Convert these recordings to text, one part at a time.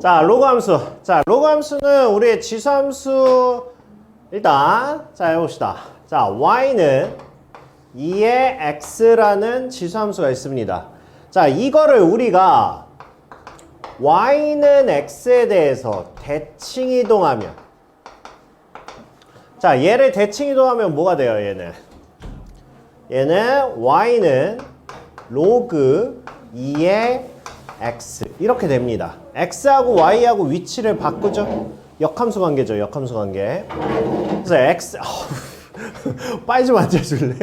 자, 로그 함수. 자, 로그 함수는 우리의 지수함수 일단 자 해봅시다. 자, y는 2의 x라는 지수함수가 있습니다. 자, 이거를 우리가 y는 x에 대해서 대칭 이동하면, 자, 얘를 대칭 이동하면 뭐가 돼요? 얘는 y는 로그 2의 x 이렇게 됩니다. x하고 y하고 위치를 바꾸죠. 역함수 관계죠. 역함수 관계. 그래서 x 빨리 좀 앉아줄래?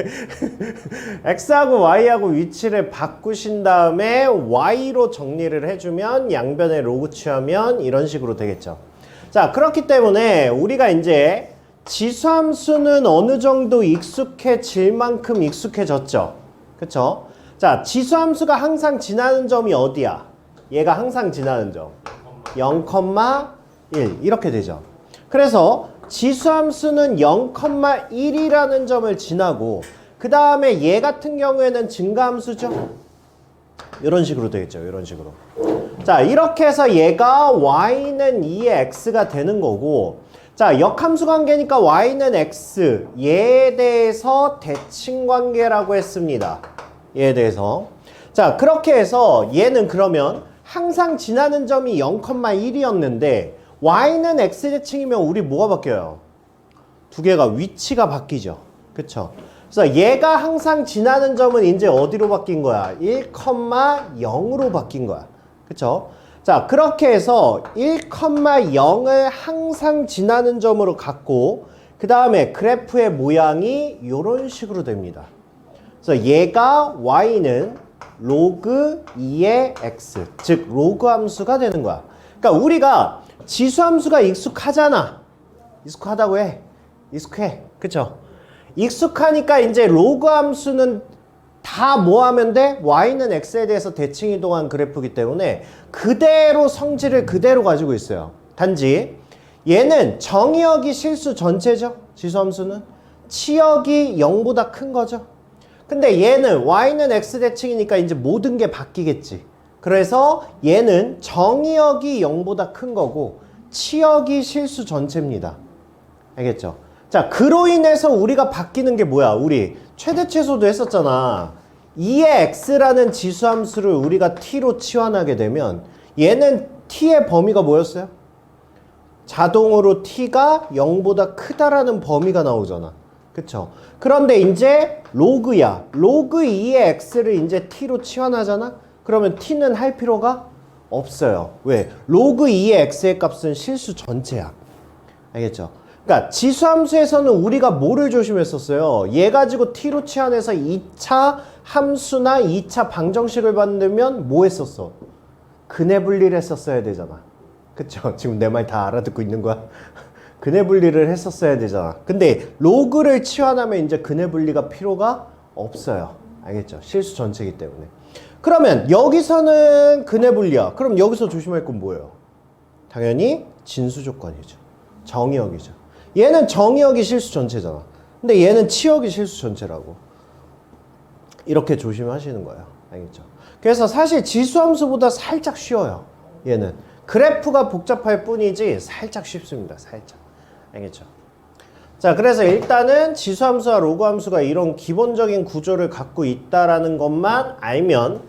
x하고 y하고 위치를 바꾸신 다음에 y로 정리를 해주면 양변에 로그 취하면 이런 식으로 되겠죠. 자, 그렇기 때문에 우리가 이제 지수함수는 어느 정도 익숙해질 만큼 익숙해졌죠. 그쵸? 자, 지수함수가 항상 지나는 점이 어디야? 얘가 항상 지나는 점 0,1 이렇게 되죠. 그래서 지수함수는 0,1이라는 점을 지나고 그 다음에 얘 같은 경우에는 증가함수죠. 이런 식으로 되겠죠. 이런 식으로. 자, 이렇게 해서 얘가 y는 2의 x가 되는 거고, 자, 역함수 관계니까 y는 x, 얘에 대해서 대칭 관계라고 했습니다. 얘에 대해서. 자, 그렇게 해서 얘는 그러면 항상 지나는 점이 0,1이었는데 y는 x 대칭이면 우리 뭐가 바뀌어요? 두 개가 위치가 바뀌죠. 그쵸? 그래서 얘가 항상 지나는 점은 이제 어디로 바뀐 거야? 1,0으로 바뀐 거야. 그쵸? 자, 그렇게 해서 1,0을 항상 지나는 점으로 갖고 그 다음에 그래프의 모양이 이런 식으로 됩니다. 그래서 얘가 y는 로그 2의 x, 즉 로그 함수가 되는 거야. 그러니까 우리가 지수함수가 익숙하잖아. 익숙하다고 해. 익숙해. 그쵸? 익숙하니까 이제 로그 함수는 다 뭐 하면 돼? y는 x에 대해서 대칭 이동한 그래프이기 때문에 그대로 성질을 그대로 가지고 있어요. 단지 얘는 정의역이 실수 전체죠. 지수함수는. 치역이 0보다 큰 거죠. 근데 얘는 y는 x 대칭이니까 이제 모든 게 바뀌겠지. 그래서 얘는 정의역이 0보다 큰 거고 치역이 실수 전체입니다. 알겠죠? 자, 그로 인해서 우리가 바뀌는 게 뭐야? 우리 최대최소도 했었잖아. 2의 x라는 지수함수를 우리가 t로 치환하게 되면 얘는 t의 범위가 뭐였어요? 자동으로 t가 0보다 크다라는 범위가 나오잖아. 그쵸? 그런데 이제 로그야. 로그 2의 x를 이제 t로 치환하잖아? 그러면 t는 할 필요가 없어요. 왜? 로그 2의 x의 값은 실수 전체야. 알겠죠? 그러니까 지수함수에서는 우리가 뭐를 조심했었어요? 얘 가지고 t로 치환해서 2차 함수나 2차 방정식을 만들면 뭐 했었어? 근해 분리를 했었어야 되잖아. 그쵸? 지금 내 말 다 알아듣고 있는 거야? 근해 분리를 했었어야 되잖아. 근데 로그를 치환하면 이제 근해 분리가 필요가 없어요. 알겠죠? 실수 전체이기 때문에. 그러면 여기서는 근해 분리야. 그럼 여기서 조심할 건 뭐예요? 당연히 진수 조건이죠. 정의역이죠. 얘는 정의역이 실수 전체잖아. 근데 얘는 치역이 실수 전체라고. 이렇게 조심하시는 거예요. 알겠죠? 그래서 사실 지수함수보다 살짝 쉬워요. 얘는. 그래프가 복잡할 뿐이지 살짝 쉽습니다. 살짝. 알겠죠? 자, 그래서 일단은 지수함수와 로그함수가 이런 기본적인 구조를 갖고 있다라는 것만 알면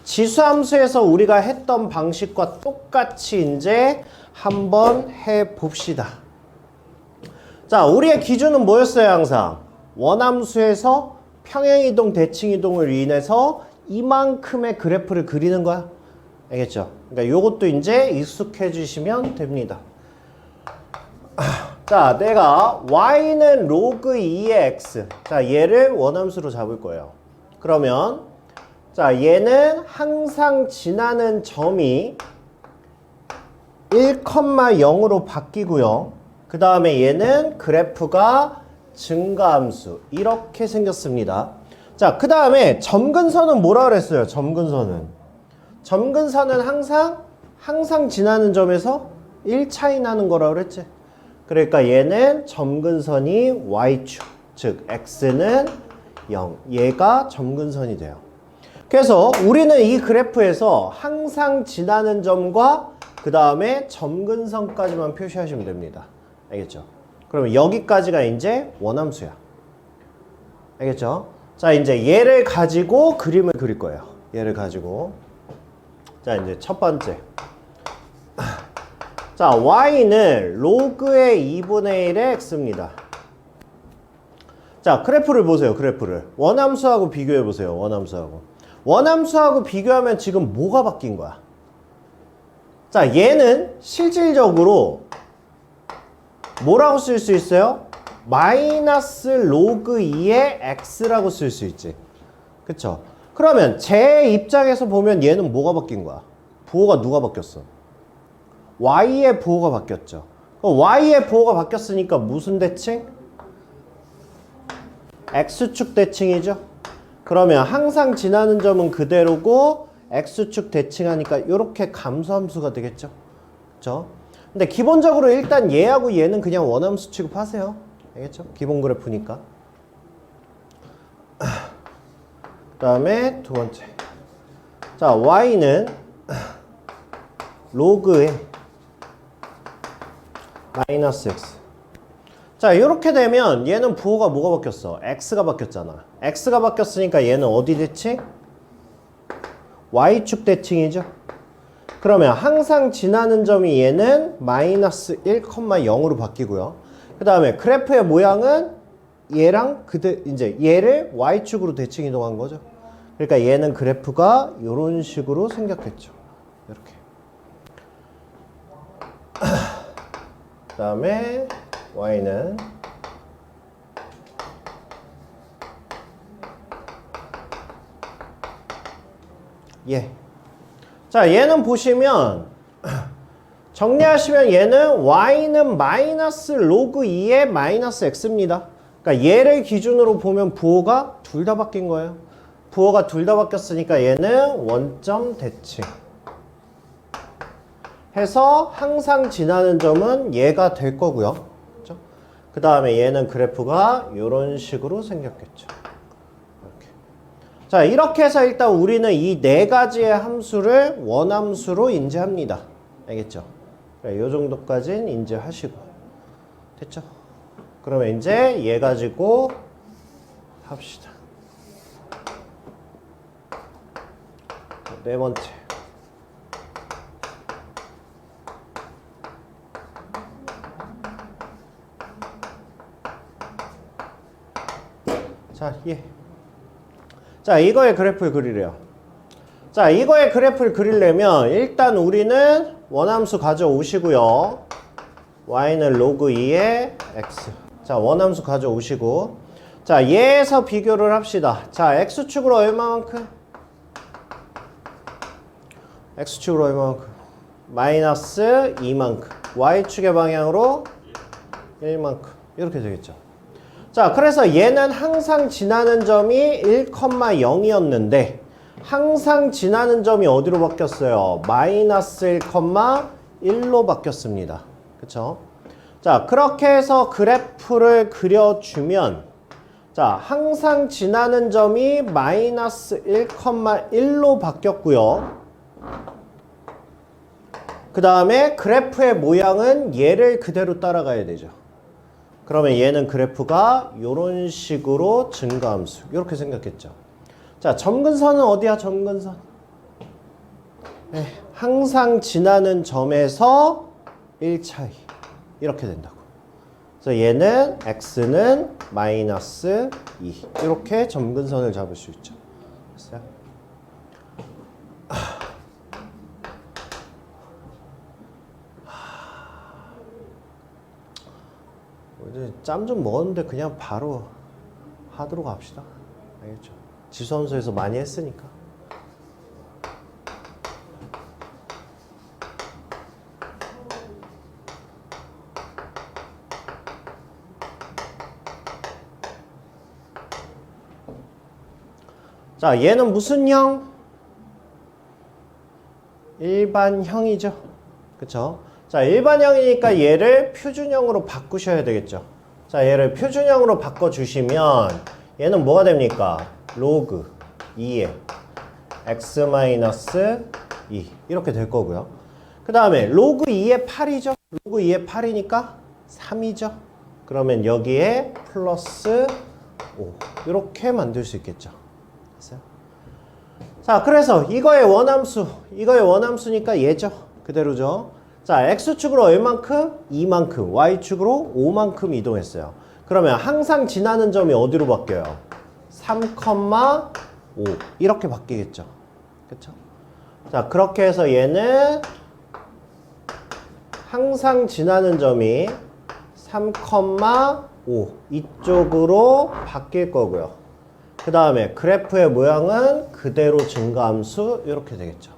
지수함수에서 우리가 했던 방식과 똑같이 이제 한번 해봅시다. 자, 우리의 기준은 뭐였어요? 항상 원함수에서 평행이동, 대칭이동을 인해서 이만큼의 그래프를 그리는 거야. 알겠죠? 그러니까 요것도 이제 익숙해지시면 됩니다. 자, 내가 y는 로그 2의 x. 자, 얘를 원함수로 잡을 거예요. 그러면 자, 얘는 항상 지나는 점이 1,0으로 바뀌고요. 그 다음에 얘는 그래프가 증가함수. 이렇게 생겼습니다. 자, 그 다음에 점근선은 뭐라 그랬어요? 점근선은 항상 지나는 점에서 1차이 나는 거라 그랬지. 그러니까 얘는 점근선이 y축, 즉 x는 0. 얘가 점근선이 돼요. 그래서 우리는 이 그래프에서 항상 지나는 점과 그 다음에 점근선까지만 표시하시면 됩니다. 알겠죠? 그러면 여기까지가 이제 원함수야. 알겠죠? 자, 이제 얘를 가지고 그림을 그릴 거예요. 얘를 가지고. 자, 이제 첫 번째. 자, y는 로그의 2분의 1의 x입니다. 자, 그래프를 보세요. 그래프를. 원함수하고 비교해 보세요. 원함수하고. 원함수하고 비교하면 지금 뭐가 바뀐 거야? 자, 얘는 실질적으로 뭐라고 쓸 수 있어요? 마이너스 로그 2의 x라고 쓸 수 있지. 그쵸? 그러면 제 입장에서 보면 얘는 뭐가 바뀐 거야? 부호가 누가 바뀌었어? y의 부호가 바뀌었죠. 그럼 y의 부호가 바뀌었으니까 무슨 대칭? x축 대칭이죠. 그러면 항상 지나는 점은 그대로고 x축 대칭하니까 이렇게 감소함수가 되겠죠. 그렇죠? 근데 기본적으로 일단 얘하고 얘는 그냥 원함수 취급하세요. 알겠죠? 기본 그래프니까. 그 다음에 두 번째. 자, y는 로그의 마이너스 x. 자, 이렇게 되면 얘는 부호가 뭐가 바뀌었어? x가 바뀌었잖아. x가 바뀌었으니까 얘는 어디 대칭? y축 대칭이죠. 그러면 항상 지나는 점이 얘는 마이너스 1,0으로 바뀌고요. 그 다음에 그래프의 모양은 얘랑 이제 얘를 y축으로 대칭 이동한 거죠. 그러니까 얘는 그래프가 이런 식으로 생겼겠죠. 이렇게. 그 다음에 y는 예. 자, 얘는 보시면 정리하시면 얘는 y는 마이너스 로그 2의 마이너스 x입니다. 그러니까 얘를 기준으로 보면 부호가 둘 다 바뀐 거예요. 부호가 둘 다 바뀌었으니까 얘는 원점 대칭 해서 항상 지나는 점은 얘가 될 거고요. 그렇죠? 그 다음에 얘는 그래프가 이런 식으로 생겼겠죠. 이렇게. 자, 이렇게 해서 일단 우리는 이 네 가지의 함수를 원함수로 인지합니다. 알겠죠? 그러니까 이 정도까지는 인지하시고. 됐죠? 그러면 이제 얘 가지고 합시다. 네 번째. 자, 예. 자, 이거의 그래프를 그리래요. 자, 이거의 그래프를 그리려면 일단 우리는 원함수 가져오시고요. y는 로그 2의 x. 자, 원함수 가져오시고. 자, 얘에서 비교를 합시다. 자, x축으로 얼마만큼? x축으로 얼마만큼? 마이너스 2만큼. y축의 방향으로 1만큼. 이렇게 되겠죠. 자, 그래서 얘는 항상 지나는 점이 1,0이었는데 항상 지나는 점이 어디로 바뀌었어요? 마이너스 1,1로 바뀌었습니다. 그쵸? 자, 그렇게 해서 그래프를 그려주면 자, 항상 지나는 점이 마이너스 1,1로 바뀌었고요. 그 다음에 그래프의 모양은 얘를 그대로 따라가야 되죠. 그러면 얘는 그래프가 이런 식으로 증가함수. 이렇게 생겼겠죠. 자, 점근선은 어디야? 점근선. 네, 항상 지나는 점에서 1차이. 이렇게 된다고. 그래서 얘는 x는 마이너스 2. 이렇게 점근선을 잡을 수 있죠. 됐어요? 짬 좀 먹었는데 그냥 바로 하도록 합시다. 알겠죠? 지수함수에서 많이 했으니까. 자, 얘는 무슨 형? 일반형이죠. 그쵸? 자, 일반형이니까 얘를 표준형으로 바꾸셔야 되겠죠. 자, 얘를 표준형으로 바꿔주시면 얘는 뭐가 됩니까? 로그 2에 x-2 이렇게 될 거고요. 그 다음에 로그 2의 8이죠. 로그 2의 8이니까 3이죠. 그러면 여기에 플러스 5 이렇게 만들 수 있겠죠. 됐어요? 자, 그래서 이거의 원함수니까 얘죠. 그대로죠. 자, x축으로 얼만큼? 2만큼, y축으로 5만큼 이동했어요. 그러면 항상 지나는 점이 어디로 바뀌어요? 3,5 이렇게 바뀌겠죠. 그쵸? 자, 그렇게 해서 얘는 항상 지나는 점이 3,5 이쪽으로 바뀔 거고요. 그 다음에 그래프의 모양은 그대로 증가함수 이렇게 되겠죠.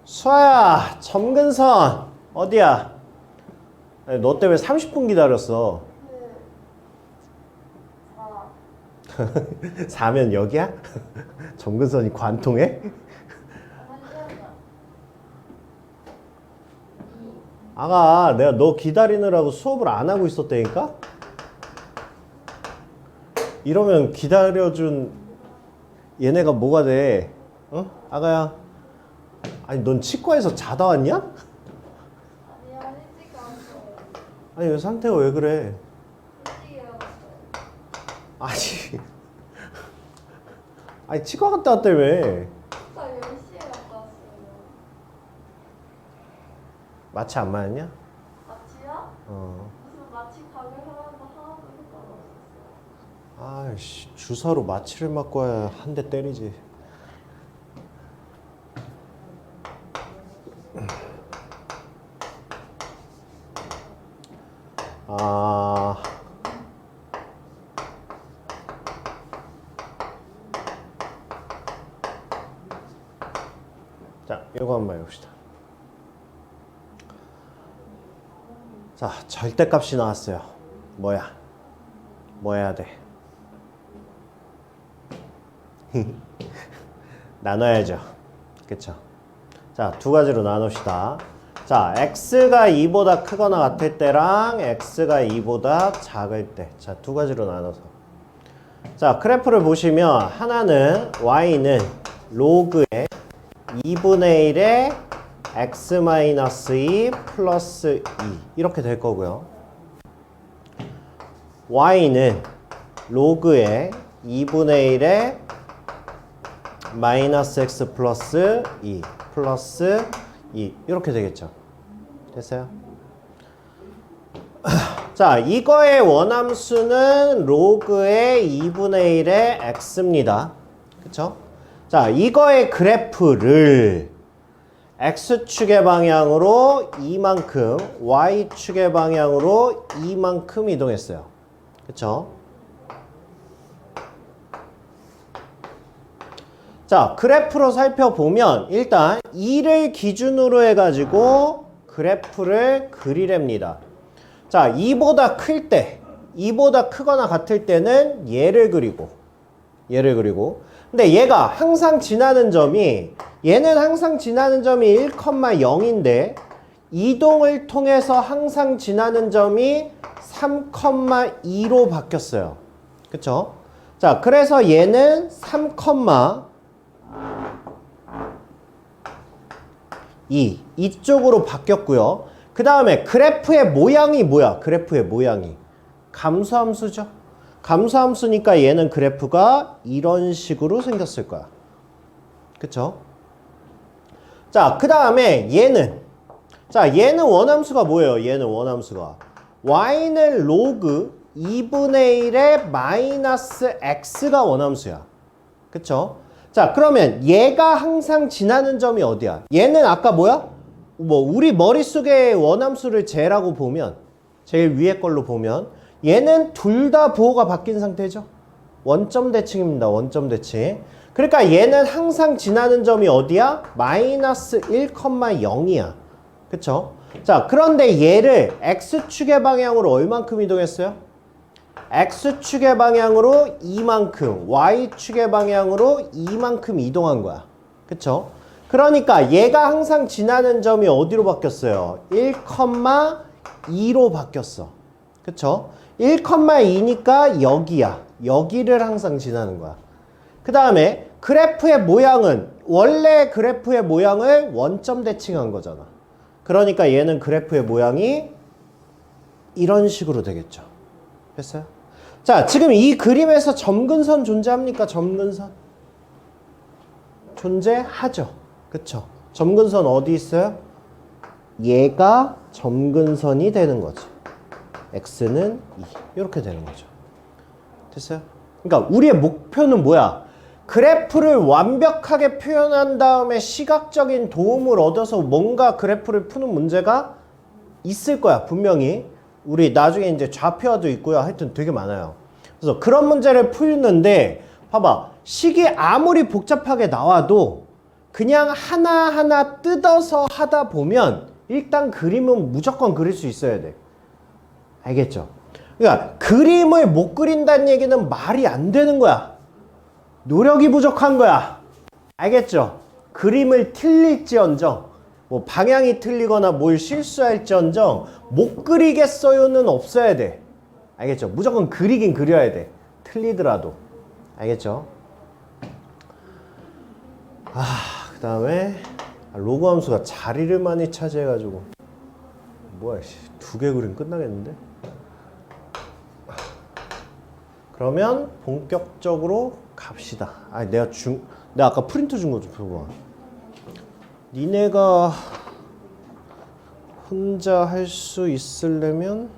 수아야, 점근선 어디야? 아니, 너 때문에 30분 기다렸어. 4면 여기야? 점근선이 관통해? 아가, 내가 너 기다리느라고 수업을 안 하고 있었다니까? 이러면 기다려준 얘네가 뭐가 돼? 어? 아가야. 아니, 넌 치과에서 자다 왔냐? 아니, 일찍 왔어요. 아니, 왜 상태가 왜 그래? 일찍 일어났어요. 아니, 치과 갔다 왔다며. 아까 10시에 갔다 왔어요. 마취 안 맞았냐? 마치요? 어. 무슨 마치 가게 하나도 효과가 없었어요. 아이씨, 주사로 마취를 맞고 와야 한 대 때리지. 자, 이거 한번 해봅시다. 자, 절대값이 나왔어요. 뭐야? 뭐 해야 돼? 나눠야죠. 그쵸? 자, 두 가지로 나눕시다. 자, x가 2보다 크거나 같을 때랑 x가 2보다 작을 때. 자, 두 가지로 나눠서. 자, 그래프를 보시면 하나는 y는 로그의 2분의 1의 x-2 플러스 2 이렇게 될 거고요. y는 로그의 2분의 1의 마이너스 x 플러스 2 플러스 2 이렇게 되겠죠. 됐어요? 자, 이거의 원함수는 로그의 2분의 1의 x입니다. 그쵸? 자, 이거의 그래프를 x축의 방향으로 이만큼, y축의 방향으로 이만큼 이동했어요. 그쵸? 자, 그래프로 살펴보면 일단 2를 기준으로 해가지고 그래프를 그리랍니다. 자, 2보다 클 때, 2보다 크거나 같을 때는 얘를 그리고 근데 얘가 항상 지나는 점이 얘는 항상 지나는 점이 1,0인데 이동을 통해서 항상 지나는 점이 3,2로 바뀌었어요. 그쵸? 자, 그래서 얘는 3,2 이쪽으로 바뀌었고요. 그 다음에 그래프의 모양이 뭐야? 그래프의 모양이 감소함수죠. 감소함수니까 얘는 그래프가 이런 식으로 생겼을 거야. 그쵸? 자, 그 다음에 얘는 얘는 원함수가 뭐예요? 얘는 원함수가 y는 로그 2분의 1의 마이너스 x가 원함수야. 그쵸? 자, 그러면 얘가 항상 지나는 점이 어디야? 얘는 아까 뭐야? 우리 머릿속에 원함수를 제라고 보면 제일 위에 걸로 보면 얘는 둘 다 부호가 바뀐 상태죠. 원점 대칭입니다. 원점 대칭. 그러니까 얘는 항상 지나는 점이 어디야? 마이너스 1,0이야. 그쵸? 자, 그런데 얘를 x축의 방향으로 얼만큼 이동했어요? x축의 방향으로 이만큼, y축의 방향으로 이만큼 이동한 거야. 그쵸? 그러니까 얘가 항상 지나는 점이 어디로 바뀌었어요? 1,2로 바뀌었어. 그쵸? 1,2니까 여기야. 여기를 항상 지나는 거야. 그 다음에 그래프의 모양은 원래 그래프의 모양을 원점 대칭한 거잖아. 그러니까 얘는 그래프의 모양이 이런 식으로 되겠죠. 됐어요? 자, 지금 이 그림에서 점근선 존재합니까? 점근선? 존재하죠. 그쵸? 점근선 어디 있어요? 얘가 점근선이 되는 거지. x는 2. 이렇게 되는 거죠. 됐어요? 그러니까 우리의 목표는 뭐야? 그래프를 완벽하게 표현한 다음에 시각적인 도움을 얻어서 뭔가 그래프를 푸는 문제가 있을 거야. 분명히. 우리 나중에 이제 좌표화도 있고요. 하여튼 되게 많아요. 그래서 그런 문제를 풀는데 봐봐. 식이 아무리 복잡하게 나와도 그냥 하나하나 뜯어서 하다 보면 일단 그림은 무조건 그릴 수 있어야 돼. 알겠죠? 그러니까 그림을 못 그린다는 얘기는 말이 안 되는 거야. 노력이 부족한 거야. 알겠죠? 그림을 틀릴지언정, 뭐 방향이 틀리거나 뭘 실수할지언정 못 그리겠어요는 없어야 돼. 알겠죠? 무조건 그리긴 그려야 돼. 틀리더라도. 알겠죠? 그 다음에 로그 함수가 자리를 많이 차지해가지고 뭐야, 2개 그림 끝나겠는데? 그러면 본격적으로 갑시다. 내가 아까 프린트 준 거 좀 봐봐. 니네가 혼자 할 수 있으려면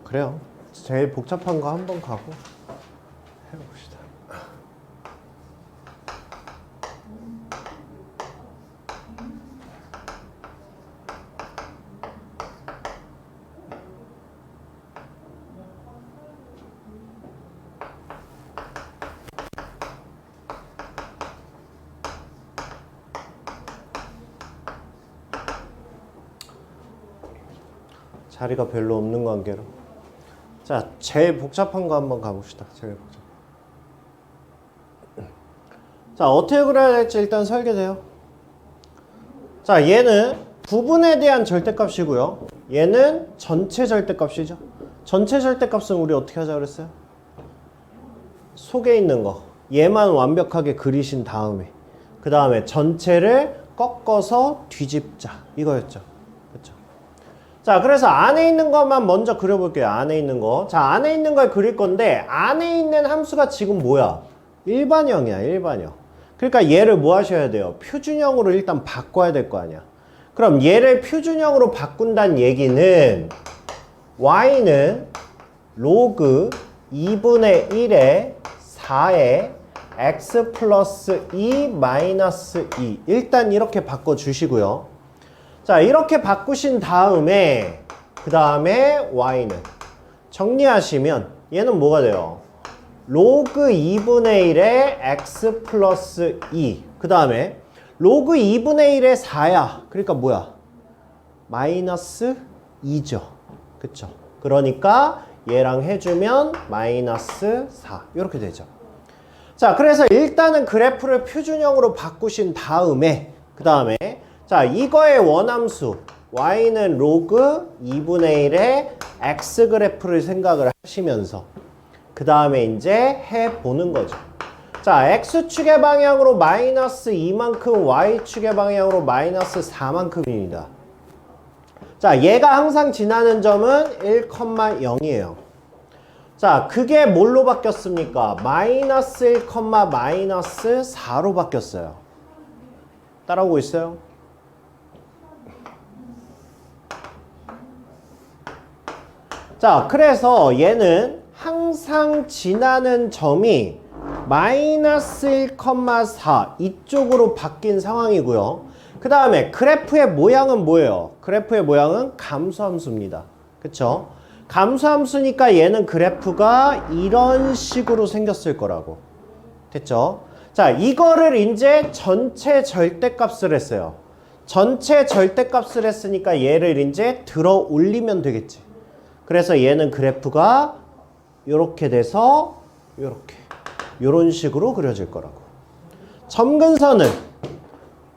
그래요. 제일 복잡한 거 한번 가고 해봅시다. 자리가 별로 없는 관계로. 자, 제일 복잡한 거 한번 가봅시다. 제일 복잡. 자, 어떻게 그려야 될지 일단 설계돼요. 자, 얘는 부분에 대한 절대값이고요. 얘는 전체 절대값이죠. 전체 절대값은 우리 어떻게 하자 그랬어요? 속에 있는 거. 얘만 완벽하게 그리신 다음에 그 다음에 전체를 꺾어서 뒤집자. 이거였죠. 그렇죠? 자, 그래서 안에 있는 것만 먼저 그려볼게요. 안에 있는 거. 자, 안에 있는 걸 그릴 건데 안에 있는 함수가 지금 뭐야? 일반형이야. 일반형. 그러니까 얘를 뭐 하셔야 돼요? 표준형으로 일단 바꿔야 될 거 아니야. 그럼 얘를 표준형으로 바꾼다는 얘기는 y는 로그 2분의 1에 4에 x 플러스 2 마이너스 2 일단 이렇게 바꿔주시고요. 자, 이렇게 바꾸신 다음에 그 다음에 y는 정리하시면 얘는 뭐가 돼요? 로그 2분의 1에 x 플러스 2 그 다음에 로그 2분의 1에 4야. 그러니까 뭐야? 마이너스 2죠. 그쵸? 그러니까 얘랑 해주면 마이너스 4 이렇게 되죠. 자, 그래서 일단은 그래프를 표준형으로 바꾸신 다음에 그 다음에 자, 이거의 원함수 y는 로그 2분의 1의 x 그래프를 생각을 하시면서 그 다음에 이제 해보는 거죠. 자, x축의 방향으로 마이너스 2만큼 y축의 방향으로 마이너스 4만큼입니다. 자, 얘가 항상 지나는 점은 1,0이에요. 자, 그게 뭘로 바뀌었습니까? 마이너스 1, 마이너스 4로 바뀌었어요. 따라오고 있어요? 자, 그래서 얘는 항상 지나는 점이 마이너스 1,4 이쪽으로 바뀐 상황이고요. 그 다음에 그래프의 모양은 뭐예요? 그래프의 모양은 감소함수입니다. 그쵸? 감소함수니까 얘는 그래프가 이런 식으로 생겼을 거라고. 됐죠? 자, 이거를 이제 전체 절대값을 했어요. 전체 절대값을 했으니까 얘를 이제 들어 올리면 되겠지. 그래서 얘는 그래프가 이렇게 돼서 이렇게 이런 식으로 그려질 거라고.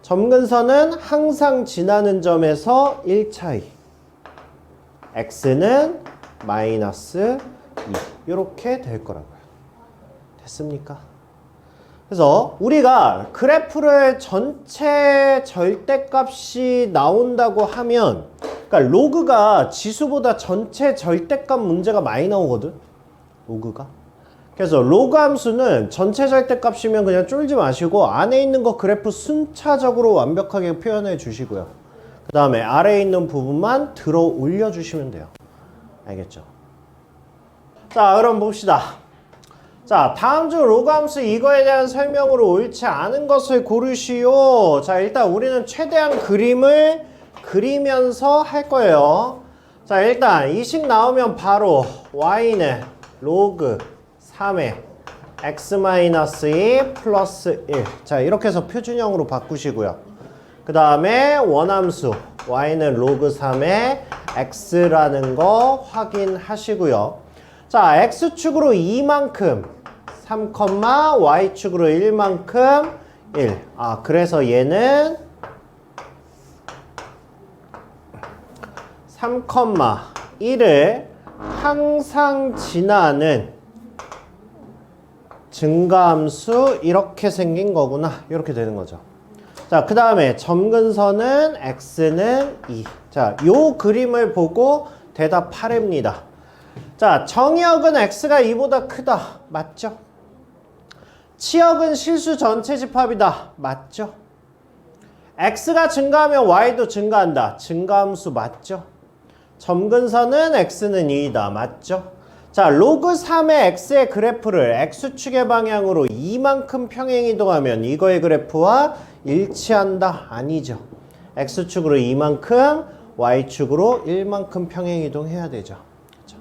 점근선은 항상 지나는 점에서 1차이. x는 마이너스 2 이렇게 될 거라고요. 됐습니까? 그래서 우리가 그래프를 전체 절대값이 나온다고 하면 그러니까 로그가 지수보다 전체 절대값 문제가 많이 나오거든. 로그가. 그래서 로그 함수는 전체 절대값이면 그냥 쫄지 마시고 안에 있는 거 그래프 순차적으로 완벽하게 표현해 주시고요. 그 다음에 아래에 있는 부분만 들어 올려 주시면 돼요. 알겠죠? 자, 그럼 봅시다. 자, 다음 중 로그 함수 이거에 대한 설명으로 옳지 않은 것을 고르시오. 자, 일단 우리는 최대한 그림을 그리면서 할 거예요. 자, 일단 이 식 나오면 바로 y는 로그 3의 x-2 플러스 1. 자, 이렇게 해서 표준형으로 바꾸시고요. 그 다음에 원함수 y는 로그 3의 x라는 거 확인하시고요. 자, x축으로 2만큼 3, y축으로 1만큼 1. 아, 그래서 얘는 3, 1을 항상 지나는 증가함수 이렇게 생긴 거구나. 이렇게 되는 거죠. 자, 그 다음에 점근선은 x는 2. 자, 요 그림을 보고 대답하랍니다. 자, 정의역은 x가 2보다 크다. 맞죠? 치역은 실수 전체 집합이다. 맞죠? x가 증가하면 y도 증가한다. 증가함수 맞죠? 점근선은 x는 2이다. 맞죠? 자, 로그 3의 x의 그래프를 x축의 방향으로 2만큼 평행이동하면 이거의 그래프와 일치한다. 아니죠. x축으로 2만큼, y축으로 1만큼 평행이동해야 되죠. 그렇죠?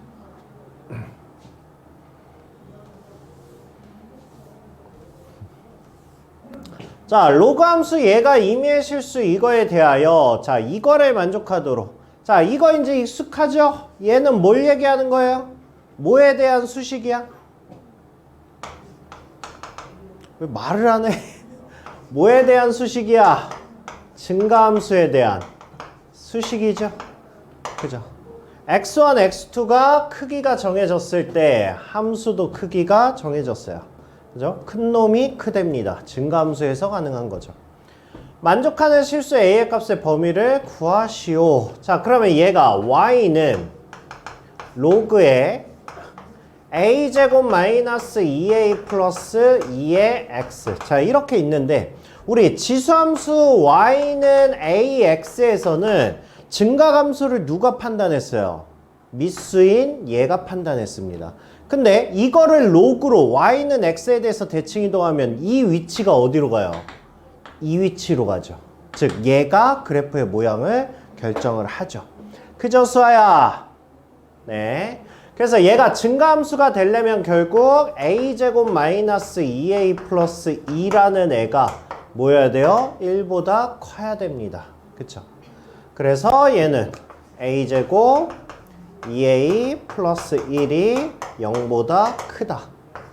자, 로그 함수 얘가 임의의 실수 이거에 대하여 자, 이거를 만족하도록 자, 이거 이제 익숙하죠? 얘는 뭘 얘기하는 거예요? 뭐에 대한 수식이야? 왜 말을 안 해? 뭐에 대한 수식이야? 증가함수에 대한 수식이죠? 그죠? x1, x2가 크기가 정해졌을 때 함수도 크기가 정해졌어요. 그죠? 큰 놈이 크답니다. 증가함수에서 가능한 거죠. 만족하는 실수 a의 값의 범위를 구하시오. 자, 그러면 얘가 y는 로그의 a제곱 마이너스 2a 플러스 2의 x. 자, 이렇게 있는데 우리 지수함수 y는 ax에서는 증가함수를 누가 판단했어요? 미수인 얘가 판단했습니다. 근데 이거를 로그로 y는 x에 대해서 대칭 이동하면 이 위치가 어디로 가요? 이 위치로 가죠. 즉 얘가 그래프의 모양을 결정을 하죠. 그죠, 수아야? 네. 그래서 얘가 증가함수가 되려면 결국 a제곱 마이너스 2a 플러스 2라는 애가 뭐여야 돼요? 1보다 커야 됩니다. 그쵸? 그래서 얘는 a제곱 2a 플러스 1이 0보다 크다.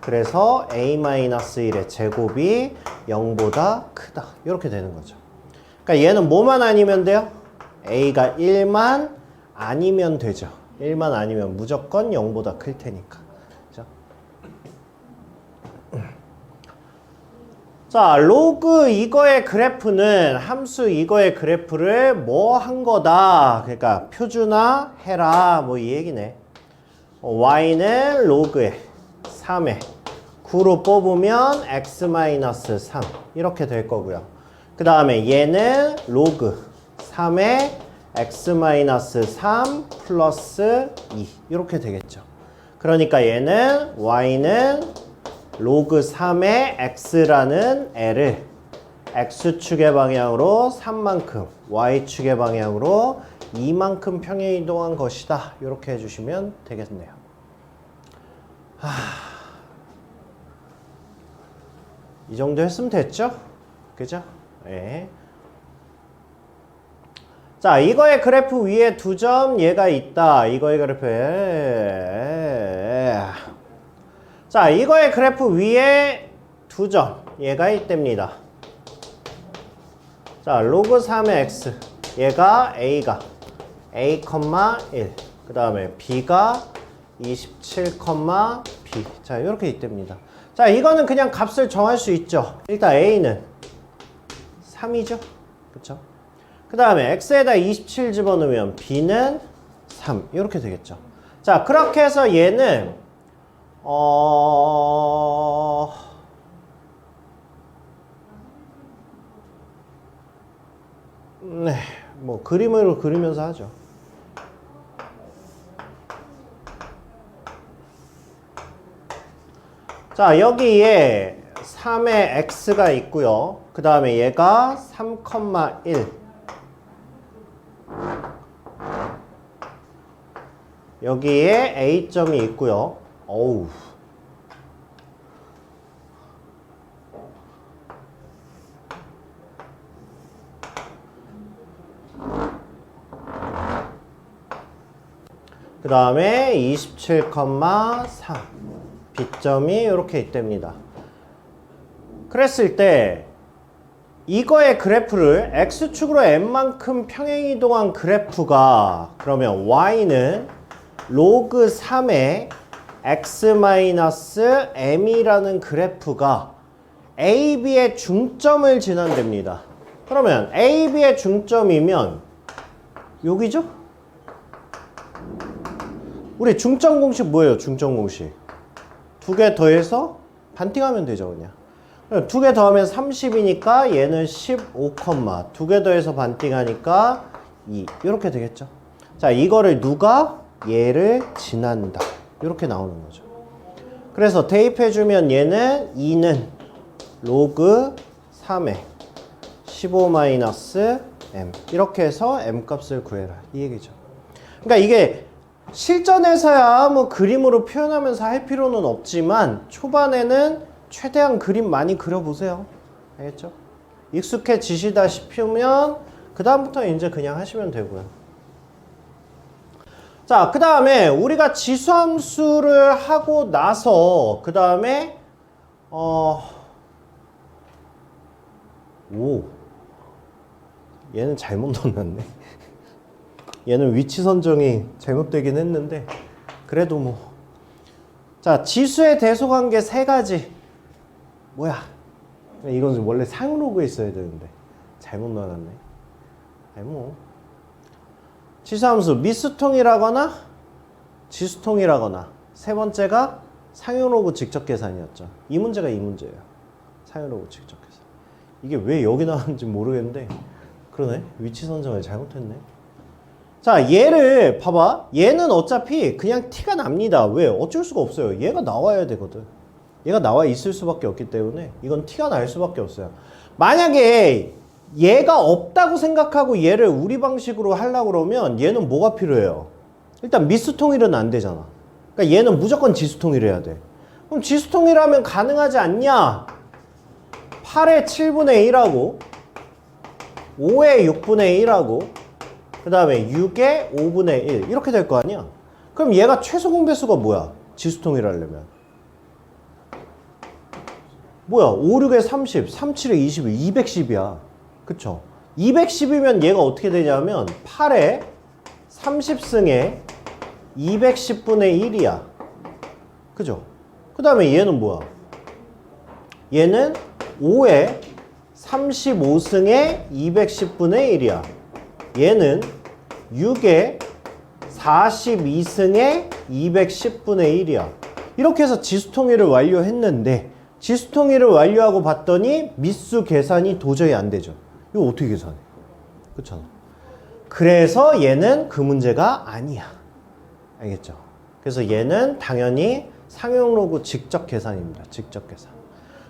그래서 a-1의 제곱이 0보다 크다. 이렇게 되는 거죠. 그러니까 얘는 뭐만 아니면 돼요? a가 1만 아니면 되죠. 1만 아니면 무조건 0보다 클 테니까. 그죠? 자, 로그 이거의 그래프는 함수 이거의 그래프를 뭐 한 거다. 그러니까 표준화 해라. 뭐 이 얘기네. y는 로그의 3에 9로 뽑으면 x-3 이렇게 될 거고요. 그 다음에 얘는 로그 3에 x-3 플러스 2 이렇게 되겠죠. 그러니까 얘는 y는 로그 3의 x라는 애를 x축의 방향으로 3만큼 y축의 방향으로 2만큼 평행이동한 것이다. 이렇게 해주시면 되겠네요. 이 정도 했으면 됐죠? 그죠? 네. 자, 이거의 그래프 위에 2점 얘가 있다. 이거의 그래프에 자, 이거의 그래프 위에 2점 얘가 있답니다. 자, 로그 3의 x 얘가 a가 a, 1 그 다음에 B가 27, B. 자, 이렇게 있답니다. 자, 이거는 그냥 값을 정할 수 있죠. 일단 A는 3이죠. 그쵸? 그 다음에 X에다 27 집어넣으면 B는 3. 이렇게 되겠죠. 자, 그렇게 해서 얘는, 네, 뭐, 그림으로 그리면서 하죠. 자, 여기에 3의 x가 있고요. 그 다음에 얘가 3,1. 여기에 a점이 있고요. 어우. 그 다음에 27,4. B점이 이렇게 있답니다. 그랬을 때 이거의 그래프를 x축으로 n만큼 평행이동한 그래프가 그러면 y는 로그 3의 x-m이라는 그래프가 AB의 중점을 지난답니다. 그러면 AB의 중점이면 여기죠? 우리 중점 공식 뭐예요? 중점 공식 두 개 더해서 반띵하면 되죠, 그냥. 두 개 더하면 30이니까 얘는 15, 두 개 더해서 반띵하니까 2. 이렇게 되겠죠. 자, 이거를 누가 얘를 지난다. 이렇게 나오는 거죠. 그래서 대입해주면 얘는 2는 로그 3의 15-m. 이렇게 해서 m 값을 구해라. 이 얘기죠. 그러니까 이게 실전에서야 뭐 그림으로 표현하면서 할 필요는 없지만 초반에는 최대한 그림 많이 그려보세요. 알겠죠? 익숙해지시다시피면 그 다음부터 이제 그냥 하시면 되고요. 자, 그 다음에 우리가 지수함수를 하고 나서 그 다음에 얘는 잘못 넣었네. 얘는 위치 선정이 잘못되긴 했는데 그래도 뭐. 자, 지수의 대소관계 세 가지. 뭐야? 이건 원래 상로그에 있어야 되는데 잘못 넣어놨네. 아니 뭐. 지수함수 미수통이라거나 지수통이라거나 세 번째가 상용로그 직접 계산이었죠. 이 문제가 이 문제예요. 상용로그 직접 계산. 이게 왜 여기 나왔는지 모르겠는데 그러네. 위치 선정을 잘못했네. 자, 얘를 봐봐. 얘는 어차피 그냥 티가 납니다. 왜? 어쩔 수가 없어요. 얘가 나와야 되거든. 얘가 나와 있을 수밖에 없기 때문에 이건 티가 날 수밖에 없어요. 만약에 얘가 없다고 생각하고 얘를 우리 방식으로 하려고 그러면 얘는 뭐가 필요해요? 일단 미수통일은 안 되잖아. 그러니까 얘는 무조건 지수통일해야 돼. 그럼 지수통일하면 가능하지 않냐? 8의 7분의 1하고 5의 6분의 1하고 그 다음에 6의 5분의 1 이렇게 될 거 아니야? 그럼 얘가 최소 공배수가 뭐야? 지수통일하려면 뭐야? 5, 6에 30, 3, 7에 21, 210이야. 그쵸? 210이면 얘가 어떻게 되냐면 8에 30승에 210분의 1이야. 그죠? 그 다음에 얘는 뭐야? 얘는 5에 35승에 210분의 1이야. 얘는 6에 42승에 210분의 1이야. 이렇게 해서 지수통일을 완료했는데 지수통일을 완료하고 봤더니 미수 계산이 도저히 안 되죠. 이거 어떻게 계산해? 그렇잖아. 그래서 얘는 그 문제가 아니야. 알겠죠? 그래서 얘는 당연히 상용로그 직접 계산입니다. 직접 계산.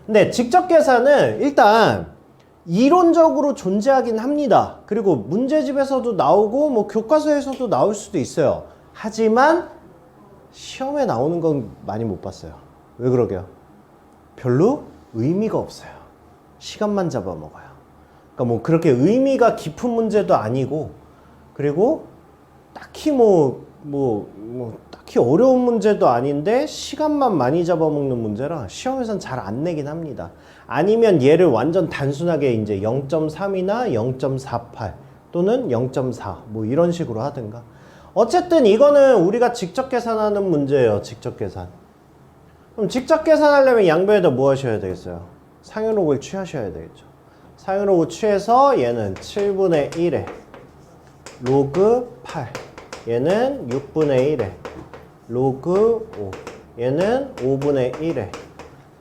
근데 직접 계산은 일단 이론적으로 존재하긴 합니다. 그리고 문제집에서도 나오고 뭐 교과서에서도 나올 수도 있어요. 하지만 시험에 나오는 건 많이 못 봤어요. 왜 그러게요? 별로 의미가 없어요. 시간만 잡아먹어요. 그러니까 뭐 그렇게 의미가 깊은 문제도 아니고 그리고 딱히 딱히 어려운 문제도 아닌데 시간만 많이 잡아먹는 문제라 시험에선 잘 안 내긴 합니다. 아니면 얘를 완전 단순하게 이제 0.3이나 0.48 또는 0.4 뭐 이런 식으로 하든가 어쨌든 이거는 우리가 직접 계산하는 문제예요. 직접 계산. 그럼 직접 계산하려면 양변에다 뭐 하셔야 되겠어요? 상유록을 취하셔야 되겠죠. 상유록을 취해서 얘는 7분의 1에 로그 8, 얘는 6분의 1에 로그 5, 얘는 5분의 1에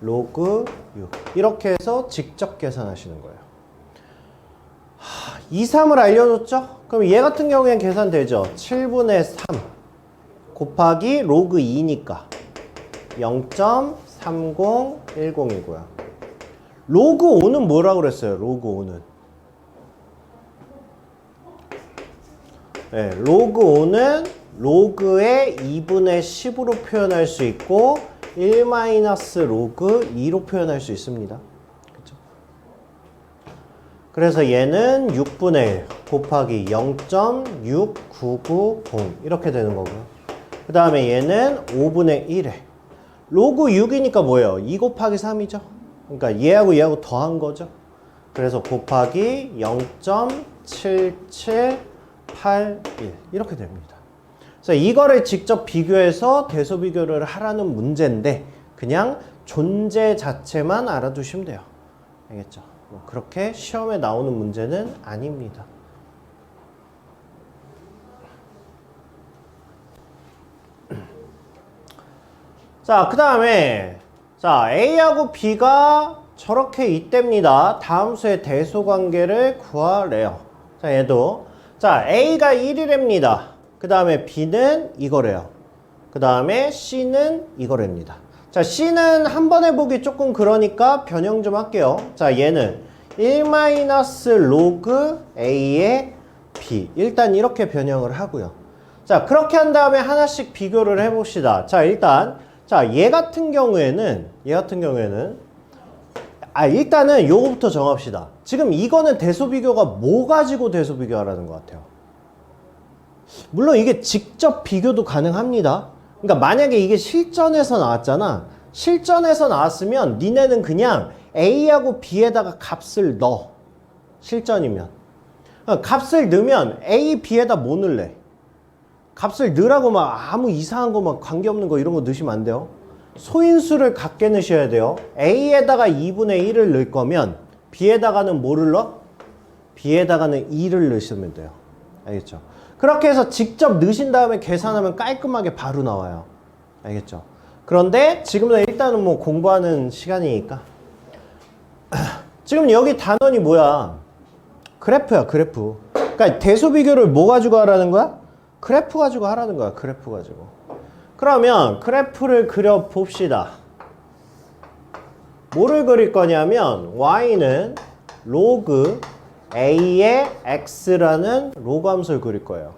로그 6. 이렇게 해서 직접 계산하시는 거예요. 2, 3을 알려줬죠? 그럼 얘 같은 경우엔 계산되죠? 7분의 3 곱하기 로그 2니까 0.3010이고요. 로그 5는 뭐라고 그랬어요? 로그 5는. 네, 로그 5는 로그의 2분의 10으로 표현할 수 있고 1-로그 2로 표현할 수 있습니다. 그쵸? 그래서 얘는 6분의 1 곱하기 0.6990 이렇게 되는 거고요. 그 다음에 얘는 5분의 1에 로그 6이니까 뭐예요? 2 곱하기 3이죠. 그러니까 얘하고 더한 거죠. 그래서 곱하기 0.7781 이렇게 됩니다. 그래서 이거를 직접 비교해서 대소 비교를 하라는 문제인데 그냥 존재 자체만 알아두시면 돼요. 알겠죠? 뭐 그렇게 시험에 나오는 문제는 아닙니다. 자, 그 다음에 자, A하고 B가 저렇게 있답니다. 다음 수의 대소관계를 구하래요. 자, 얘도 자, A가 1이랍니다. 그 다음에 B는 이거래요. 그 다음에 C는 이거랍니다. 자, C는 한 번 해보기 조금 그러니까 변형 좀 할게요. 자, 얘는 1-로그 A의 B. 일단 이렇게 변형을 하고요. 자, 그렇게 한 다음에 하나씩 비교를 해봅시다. 자, 일단 자, 얘 같은 경우에는 일단은 요거부터 정합시다. 지금 이거는 대소 비교가 뭐 가지고 대소 비교하라는 것 같아요? 물론 이게 직접 비교도 가능합니다. 그러니까 만약에 이게 실전에서 나왔잖아. 실전에서 나왔으면 니네는 그냥 A하고 B에다가 값을 넣어. 실전이면. 값을 넣으면 A, B에다 뭐 넣을래? 값을 넣으라고 막 아무 이상한 거 막 관계없는 거 이런 거 넣으시면 안 돼요. 소인수를 같게 넣으셔야 돼요. A에다가 2분의 1을 넣을 거면 B에다가는 뭐를 넣어? B에다가는 2를 넣으시면 돼요. 알겠죠? 그렇게 해서 직접 넣으신 다음에 계산하면 깔끔하게 바로 나와요. 알겠죠? 그런데 지금은 일단은 뭐 공부하는 시간이니까 지금 여기 단원이 뭐야? 그래프야, 그래프. 그러니까 대소 비교를 뭐 가지고 하라는 거야? 그래프 가지고 하라는 거야. 그래프 가지고. 그러면 그래프를 그려 봅시다. 뭐를 그릴 거냐면 y는 로그 a의 x라는 로그 함수를 그릴 거예요.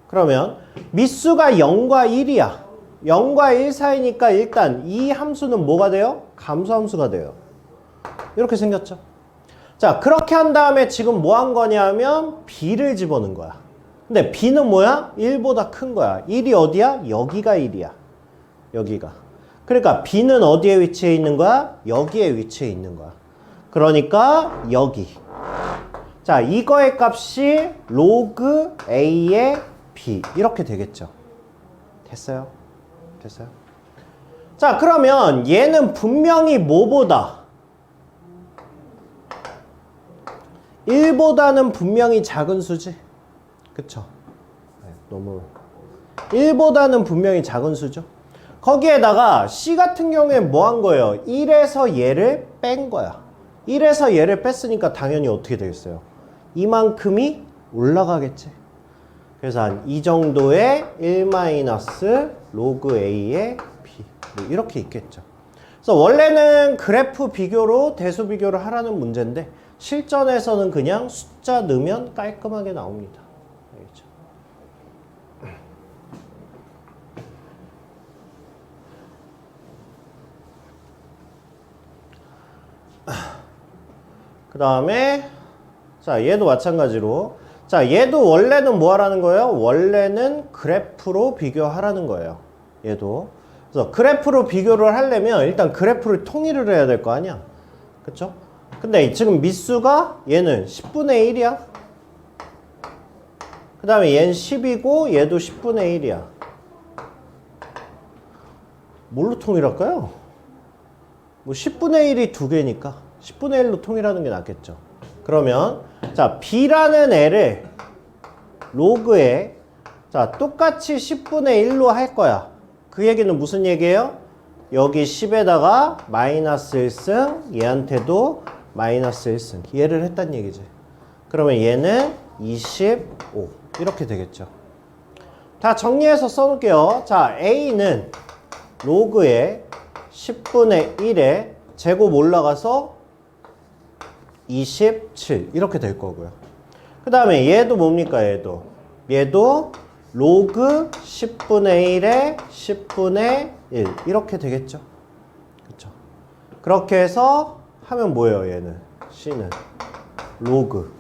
그러면 밑수가 0과 1이야. 0과 1 사이니까 일단 이 함수는 뭐가 돼요? 감소 함수가 돼요. 이렇게 생겼죠. 자, 그렇게 한 다음에 지금 뭐 한 거냐면 b를 집어넣은 거야. 근데 b는 뭐야? 1보다 큰 거야. 1이 어디야? 여기가 1이야. 여기가. 그러니까 b는 어디에 위치해 있는 거야? 여기에 위치해 있는 거야. 그러니까 여기. 자, 이거의 값이 로그 a의 b. 이렇게 되겠죠. 됐어요? 됐어요? 자, 그러면 얘는 분명히 뭐보다? 1보다는 분명히 작은 수지? 그쵸? 네, 너무 1보다는 분명히 작은 수죠. 거기에다가 C 같은 경우엔 뭐 한 거예요? 1에서 얘를 뺀 거야. 1에서 얘를 뺐으니까 당연히 어떻게 되겠어요? 이만큼이 올라가겠지. 그래서 한 이 정도의 1-로그 A의 B 뭐 이렇게 있겠죠. 그래서 원래는 그래프 비교로 대수 비교를 하라는 문제인데 실전에서는 그냥 숫자 넣으면 깔끔하게 나옵니다. 알겠죠? 그 다음에 자, 얘도 마찬가지로 자, 얘도 원래는 뭐 하라는 거예요? 원래는 그래프로 비교하라는 거예요. 얘도. 그래서 그래프로 비교를 하려면 일단 그래프를 통일을 해야 될 거 아니야. 그쵸? 근데 지금 밑수가 얘는 10분의 1이야. 그 다음에 얘는 10이고 얘도 10분의 1이야. 뭘로 통일할까요? 뭐 10분의 1이 두 개니까 10분의 1로 통일하는 게 낫겠죠. 그러면 자 b라는 애를 로그에 자 똑같이 10분의 1로 할 거야. 그 얘기는 무슨 얘기예요? 여기 10에다가 마이너스 1승 얘한테도 마이너스 1승 얘를 했단 얘기지. 그러면 얘는 25 이렇게 되겠죠. 다 정리해서 써놓을게요. 자 a는 로그에 10분의 1에 제곱 올라가서 27 이렇게 될 거고요. 그 다음에 얘도 뭡니까? 얘도 로그 10분의 1에 10분의 1 이렇게 되겠죠. 그렇죠? 그렇게 해서 하면 뭐예요? 얘는 C는 로그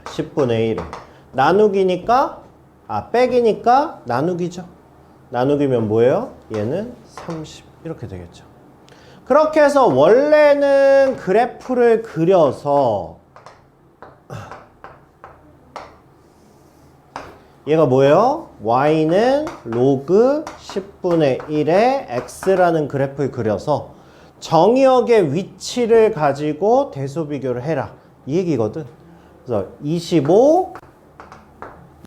10분의 1에 나누기니까 빼기니까 나누기죠. 나누기면 뭐예요? 얘는 30 이렇게 되겠죠. 그렇게 해서 원래는 그래프를 그려서 얘가 뭐예요? y는 로그 10분의 1에 x라는 그래프를 그려서 정의역의 위치를 가지고 대소 비교를 해라 이 얘기거든. 그래서 25,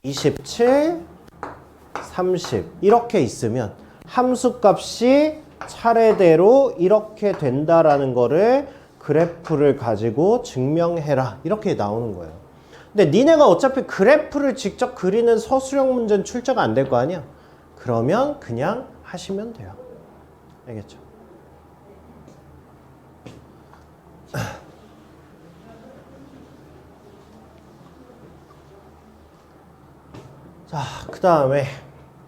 27, 30 이렇게 있으면 함수값이 차례대로 이렇게 된다라는 거를 그래프를 가지고 증명해라 이렇게 나오는 거예요. 근데 니네가 어차피 그래프를 직접 그리는 서술형 문제는 출제가 안 될 거 아니야? 그러면 그냥 하시면 돼요. 알겠죠? 자, 그 다음에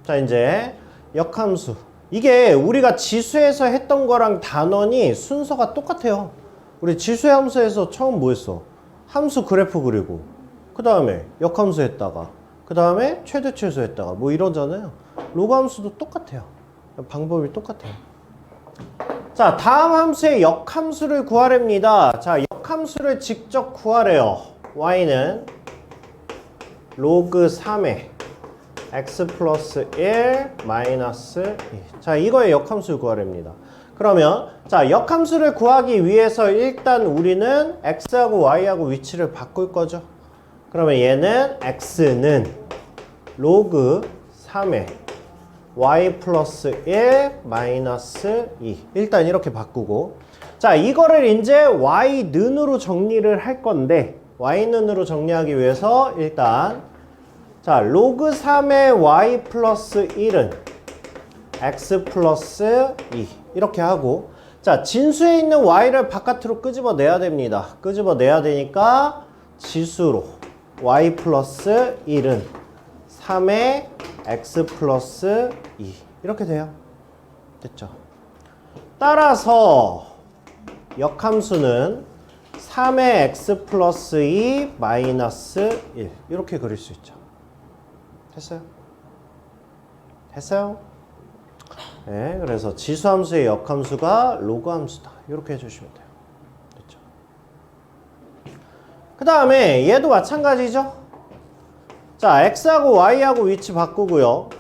자 이제 역함수. 이게 우리가 지수에서 했던 거랑 단원이 순서가 똑같아요. 우리 지수의 함수에서 처음 뭐 했어? 함수 그래프 그리고 그 다음에 역함수 했다가 그 다음에 최대 최소 했다가 뭐 이러잖아요. 로그 함수도 똑같아요. 방법이 똑같아요. 자 다음 함수의 역함수를 구하랍니다. 자 역함수를 직접 구하래요. y는 로그 3의 x 플러스 1 마이너스 2. 자 이거의 역함수를 구하랍니다. 그러면 자 역함수를 구하기 위해서 일단 우리는 x하고 y하고 위치를 바꿀 거죠. 그러면 얘는 x는 로그 3의 y 플러스 1 마이너스 2 일단 이렇게 바꾸고 자 이거를 이제 y는으로 정리를 할 건데 y는으로 정리하기 위해서 일단 자 로그 3의 y 플러스 1은 x 플러스 2 이렇게 하고 자 진수에 있는 y를 바깥으로 끄집어내야 됩니다. 끄집어내야 되니까 지수로 y 플러스 1은 3의 x 플러스 2 이렇게 돼요. 됐죠? 따라서 역함수는 3의 x 플러스 2 마이너스 1 이렇게 그릴 수 있죠. 됐어요? 됐어요? 네, 그래서 지수함수의 역함수가 로그 함수다. 이렇게 해주시면 돼요. 됐죠? 그 다음에 얘도 마찬가지죠? 자, x하고 y하고 위치 바꾸고요.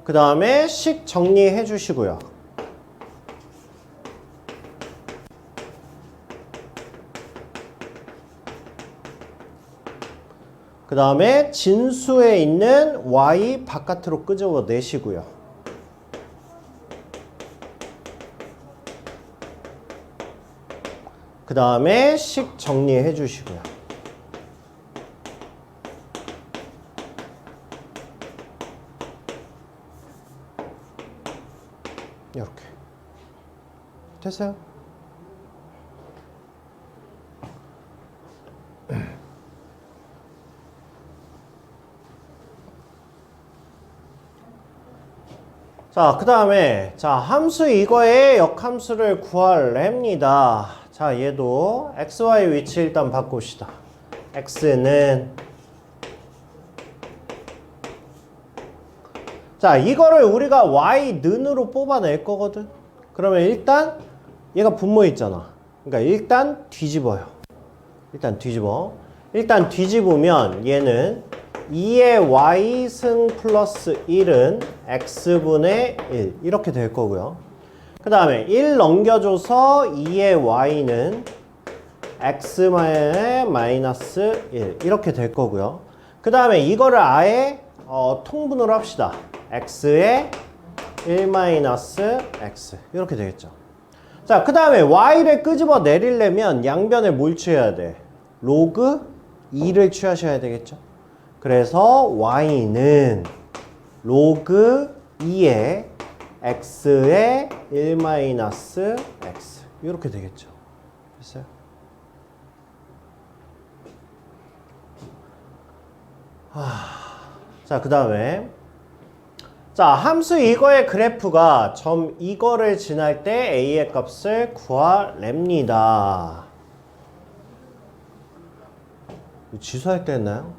그 다음에 식 정리해 주시고요. 그 다음에 진수에 있는 y 바깥으로 끄집어 내시고요. 그 다음에 식 정리해 주시고요. 이렇게 됐어요? 자, 그 다음에 자 함수 이거의 역함수를 구하랍니다. 자, 얘도 xy 위치 일단 바꿉시다. x는 자, 이거를 우리가 y는으로 뽑아낼 거거든. 그러면 일단 얘가 분모 있잖아. 그러니까 일단 뒤집어요. 일단 뒤집어. 일단 뒤집으면 얘는 2의 y승 플러스 1은 x분의 1 이렇게 될 거고요. 그 다음에 1 넘겨줘서 2의 y는 x의 마이너스 1 이렇게 될 거고요. 그 다음에 이거를 아예 통분으로 합시다. x의 1 마이너스 x 이렇게 되겠죠. 자, 그 다음에 y를 끄집어 내리려면 양변에 뭘 취해야 돼? 로그 2를 취하셔야 되겠죠. 그래서 y는 로그 2의 x의 1 마이너스 x 이렇게 되겠죠. 됐어요? 자, 그 다음에 자, 함수 이거의 그래프가 점 이거를 지날 때 a의 값을 구하랍니다. 지수할 때 했나요?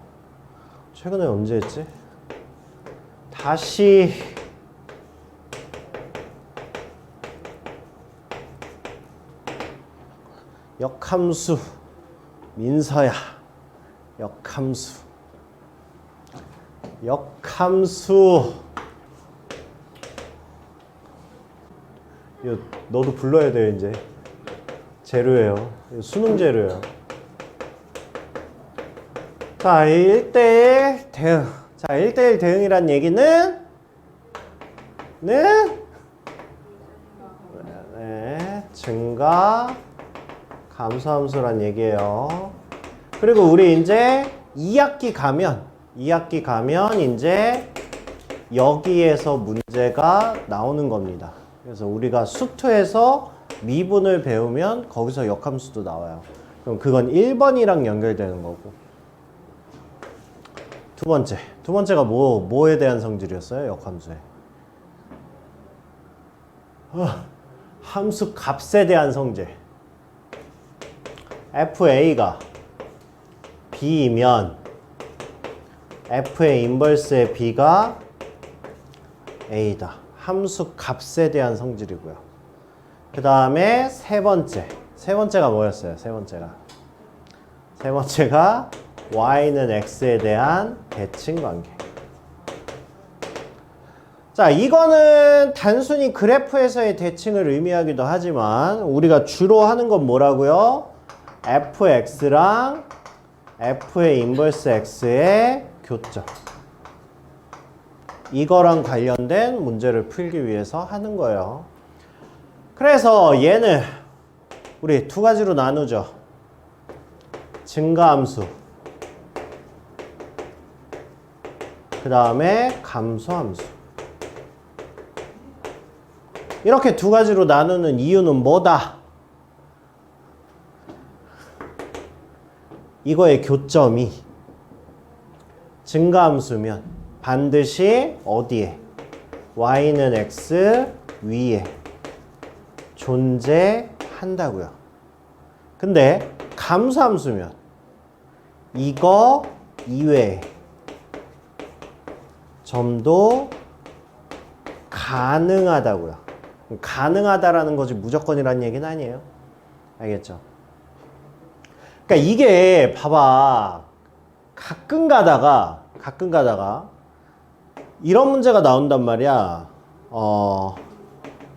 최근에 언제 했지? 다시 역함수 민서야 역함수 이거 너도 불러야 돼요. 이제 재료예요. 수능 재료예요. 자, 1대1 대응. 자, 1대1 대응이란 얘기는 증가 감소함수란 얘기예요. 그리고 우리 이제 2학기 가면 이제 여기에서 문제가 나오는 겁니다. 그래서 우리가 수투에서 미분을 배우면 거기서 역함수도 나와요. 그럼 그건 1번이랑 연결되는 거고. 두 번째가 뭐에 대한 성질이었어요? 역함수에. 함수 값에 대한 성질. FA가 B이면 F의 인버스의 B가 A다. 함수 값에 대한 성질이고요. 그 다음에 세 번째가 뭐였어요? 세 번째가 y는 x에 대한 대칭 관계. 자, 이거는 단순히 그래프에서의 대칭을 의미하기도 하지만 우리가 주로 하는 건 뭐라고요? fx랑 f의 인버스 x의 교점. 이거랑 관련된 문제를 풀기 위해서 하는 거예요. 그래서 얘는 우리 두 가지로 나누죠. 증가함수, 그 다음에 감소함수. 이렇게 두 가지로 나누는 이유는 뭐다? 이거의 교점이 증가함수면 반드시 어디에? y는 x 위에 존재한다고요. 근데 감소함수면 이거 이외에 점도 가능하다고요. 가능하다라는 거지 무조건이라는 얘기는 아니에요. 알겠죠? 그러니까 이게 봐봐. 가끔 가다가 이런 문제가 나온단 말이야.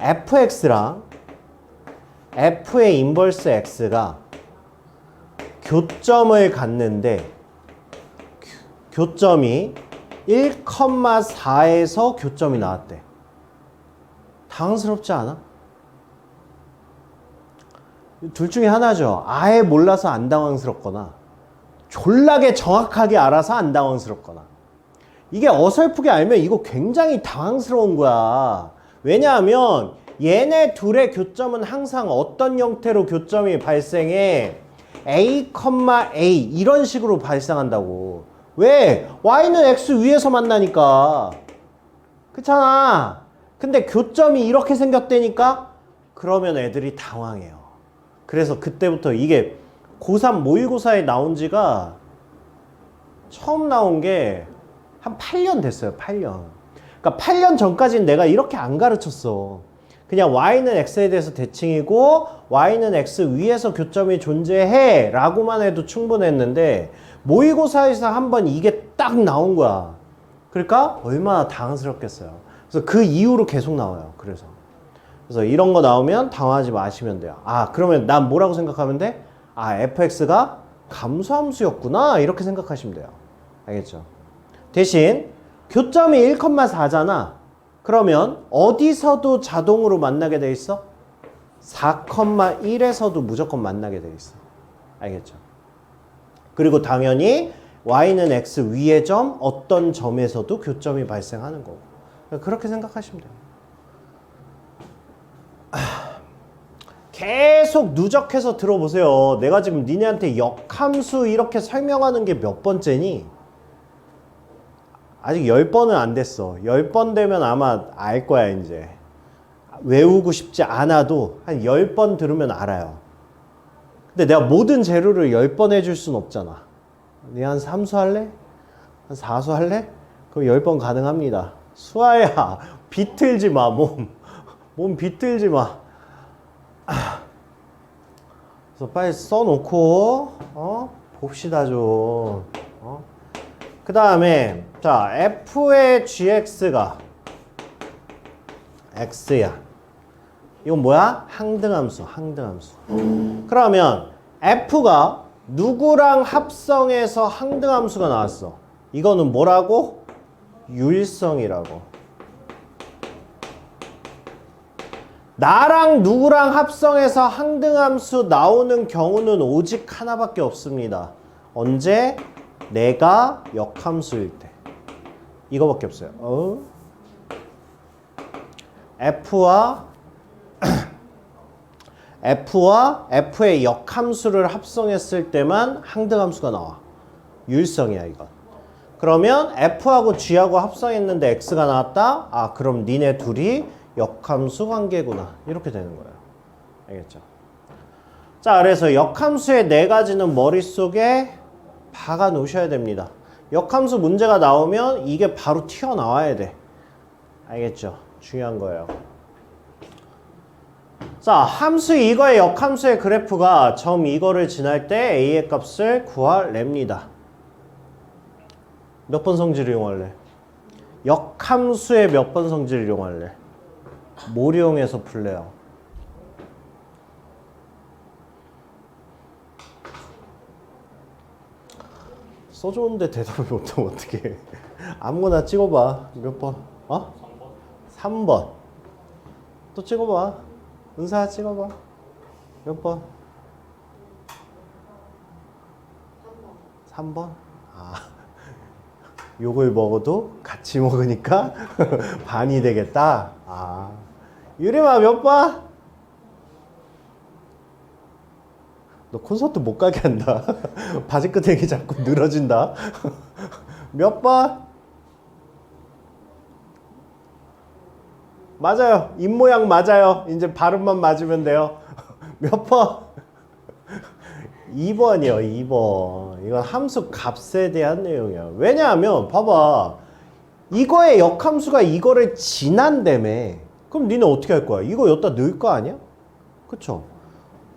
fx랑 f의 인버스 x가 교점을 갖는데 교점이 1,4에서 교점이 나왔대. 당황스럽지 않아? 둘 중에 하나죠. 아예 몰라서 안 당황스럽거나 졸라게 정확하게 알아서 안 당황스럽거나. 이게 어설프게 알면 이거 굉장히 당황스러운 거야. 왜냐하면 얘네 둘의 교점은 항상 어떤 형태로 교점이 발생해? A, A 이런 식으로 발생한다고. 왜? y는 x 위에서 만나니까. 그렇잖아. 근데 교점이 이렇게 생겼다니까? 그러면 애들이 당황해요. 그래서 그때부터 이게 고3 모의고사에 나온 지가 처음 나온 게 한 8년 됐어요. 8년. 그러니까 8년 전까지는 내가 이렇게 안 가르쳤어. 그냥 y는 x에 대해서 대칭이고 y는 x 위에서 교점이 존재해 라고만 해도 충분했는데 모의고사에서 한번 이게 딱 나온 거야. 그러니까 얼마나 당황스럽겠어요. 그래서 그 이후로 계속 나와요. 그래서 이런 거 나오면 당황하지 마시면 돼요. 아, 그러면 난 뭐라고 생각하면 돼? 아, fx가 감소함수였구나 이렇게 생각하시면 돼요. 알겠죠? 대신 교점이 1,4잖아. 그러면 어디서도 자동으로 만나게 돼 있어? 4,1에서도 무조건 만나게 돼 있어. 알겠죠? 그리고 당연히 y는 x 위의 점 어떤 점에서도 교점이 발생하는 거고. 그렇게 생각하시면 돼요. 계속 누적해서 들어보세요. 내가 지금 니네한테 역함수 이렇게 설명하는 게 몇 번째니? 아직 10번은 안 됐어. 10번 되면 아마 알 거야, 이제. 외우고 싶지 않아도 한 10번 들으면 알아요. 근데 내가 모든 재료를 10번 해줄 순 없잖아. 니 한 3수 할래? 한 4수 할래? 그럼 10번 가능합니다. 수아야, 비틀지 마, 몸. 몸 비틀지 마. 그래서 빨리 써놓고, 봅시다, 좀. 그 다음에, 자, f의 gx가 x야. 이건 뭐야? 항등함수, 항등함수. 그러면 f가 누구랑 합성해서 항등함수가 나왔어? 이거는 뭐라고? 유일성이라고. 나랑 누구랑 합성해서 항등함수 나오는 경우는 오직 하나밖에 없습니다. 언제? 내가 역함수일 때. 이거밖에 없어요. F와 F의 역함수를 합성했을 때만 항등함수가 나와. 유일성이야, 이건. 그러면 F하고 G하고 합성했는데 X가 나왔다? 아, 그럼 니네 둘이 역함수 관계구나. 이렇게 되는 거예요. 알겠죠? 자, 그래서 역함수의 네 가지는 머릿속에 박아 놓으셔야 됩니다. 역함수 문제가 나오면 이게 바로 튀어나와야 돼. 알겠죠? 중요한 거예요. 자, 함수 이거의 역함수의 그래프가 점 이거를 지날 때 a의 값을 구하랍니다. 몇 번 성질을 이용할래? 역함수의 몇 번 성질을 이용할래? 뭘 이용해서 풀래요? 써줬는데 대답을 못하면 어떡해. 아무거나 찍어봐. 몇 번? 3번. 또 찍어봐. 은사 찍어봐. 몇 번? 3번? 아, 욕을 먹어도 같이 먹으니까 반이 되겠다. 아, 유림아 몇 번? 너 콘서트 못 가게 한다. 바지끄댕이 자꾸 늘어진다. 몇 번? 맞아요. 입모양 맞아요. 이제 발음만 맞으면 돼요. 몇 번? 2번이요. 2번. 이건 함수 값에 대한 내용이야. 왜냐하면 봐봐. 이거의 역함수가 이거를 지난다며. 그럼 니는 어떻게 할 거야? 이거 여기다 넣을 거 아니야? 그쵸?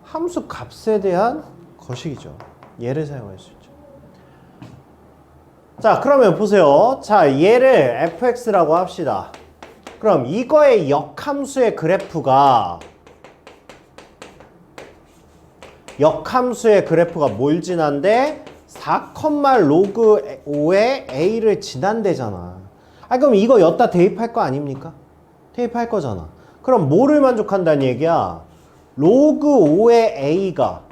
함수 값에 대한 거식이죠. 얘를 사용할 수 있죠. 자, 그러면 보세요. 자, 얘를 fx라고 합시다. 그럼 이거의 역함수의 그래프가 뭘 지난데? 4, 로그 5의 a를 지난대잖아. 아, 그럼 이거 여기다 대입할 거 아닙니까? 대입할 거잖아. 그럼 뭐를 만족한다는 얘기야? 로그 5의 a가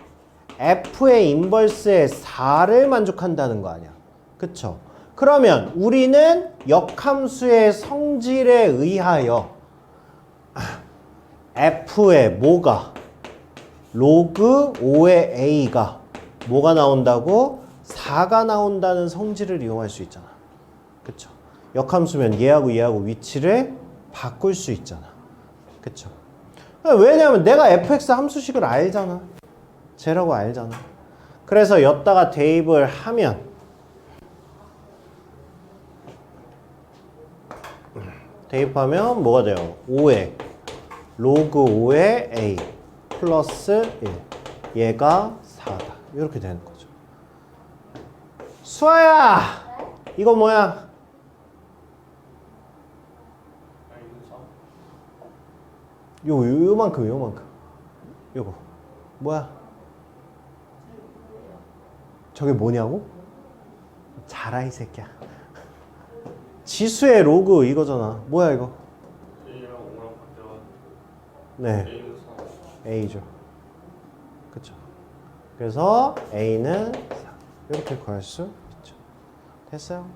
f의 인버스의 4를 만족한다는 거 아니야. 그쵸? 그러면 우리는 역함수의 성질에 의하여 f의 뭐가? 로그 5의 a가 뭐가 나온다고? 4가 나온다는 성질을 이용할 수 있잖아. 그쵸? 역함수면 얘하고 위치를 바꿀 수 있잖아. 그쵸? 왜냐하면 내가 fx 함수식을 알잖아. 쟤라고 알잖아. 그래서 여기다가 대입을 하면 뭐가 돼요? 5에 로그 5의 a 플러스 1 얘가 4다 이렇게 되는 거죠. 수아야 이거 뭐야? 요만큼 요거 뭐야? 저게 뭐냐고? 잘하 이 새끼야. 지수의 로그 이거잖아. 뭐야 이거? A랑 5랑 바뀌어가지고 네 A는 4 A죠. 그쵸. 그래서 A는 4 이렇게 구할 수 있죠. 됐어요?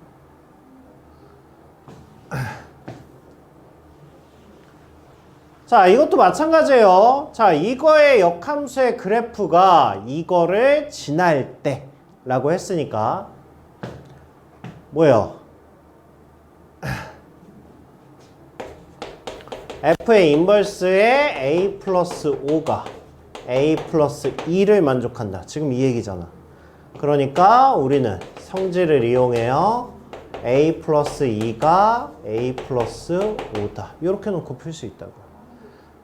자, 이것도 마찬가지예요. 자, 이거의 역함수의 그래프가 이거를 지날 때 라고 했으니까 뭐예요? f의 인버스의 a 플러스 5가 a 플러스 2를 만족한다. 지금 이 얘기잖아. 그러니까 우리는 성질을 이용해요. a 플러스 2가 a 플러스 5다. 이렇게 놓고 풀 수 있다고요.